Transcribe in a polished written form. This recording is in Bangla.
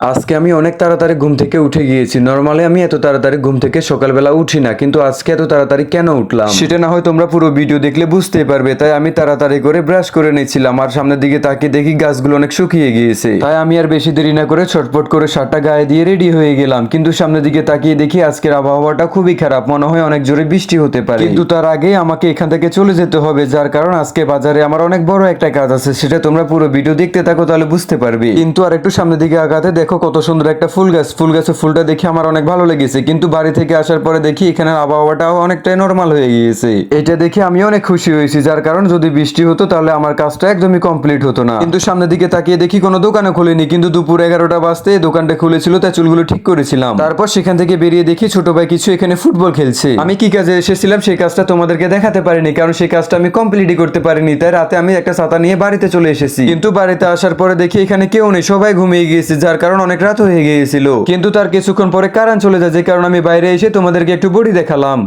আজকে আমি অনেক তাড়াতাড়ি ঘুম থেকে উঠে গিয়েছি। নরমালি আমি এত তাড়াতাড়ি ঘুম থেকে সকালবেলা উঠি না, কিন্তু আজকে এত তাড়াতাড়ি কেন উঠলাম সেটা না হয় তোমরা পুরো ভিডিও দেখলে বুঝতেই পারবে। তাই আমি তাড়াতাড়ি করে ব্রাশ করে নিয়েছিলাম, আর সামনের দিকে তাকিয়ে দেখি গাছগুলো অনেক শুকিয়ে গিয়েছে। তাই আমি আর বেশি দেরি না করে ছটপট করে শার্টটা গায়ে দিয়ে রেডি হয়ে গেলাম। কিন্তু সামনের দিকে তাকিয়ে দেখি আজকের আবহাওয়াটা খুবই খারাপ, মনে হয় অনেক জোরে বৃষ্টি হতে পারে। কিন্তু তার আগে আমাকে এখান থেকে চলে যেতে হবে, যার কারণ আজকে বাজারে আমার অনেক বড় একটা কাজ আছে। সেটা তোমরা পুরো ভিডিও দেখতে থাকো, তাহলে বুঝতে পারবে। কিন্তু আর একটু সামনের দিকে আগাতে দেখো কত সুন্দর একটা ফুল গাছ। ফুল গাছের ফুলটা দেখে আমার অনেক ভালো লেগেছে, কিন্তু বাড়ি থেকে আসার পরে দেখি এখানে আবহাওয়াটাও অনেকটাই নরমাল হয়ে গিয়েছে। এটা দেখে আমি অনেক খুশি হয়েছি, যার কারণ যদি বৃষ্টি হতো তাহলে আমার কাজটা একদমই কমপ্লিট হতো না। কিন্তু সামনের দিকে তাকিয়ে দেখি কোনো দোকানে খুলেনি, কিন্তু দুপুর 11টা বাজতে দোকানটা খুলেছিল, তাই চুলগুলো ঠিক করেছিলাম। তারপর সেখান থেকে বেরিয়ে দেখি ছোট ভাই কিছু এখানে ফুটবল খেলছে। আমি কি কাজে এসেছিলাম সেই কাজটা তোমাদেরকে দেখাতে পারিনি, কারণ সেই কাজটা আমি কমপ্লিটই করতে পারিনি। তাই রাতে আমি একটা ছাতা নিয়ে বাড়িতে চলে এসেছি। কিন্তু বাড়িতে আসার পরে দেখি এখানে কেউ নেই, সবাই ঘুমিয়ে গিয়েছে, যার কারণ অনেক রাত হয়ে গিয়েছিল। কিন্তু তার কিছুক্ষণ পরে কারেন্ট চলে যায়, যে কারণে আমি বাইরে এসে তোমাদেরকে একটু বডি দেখালাম।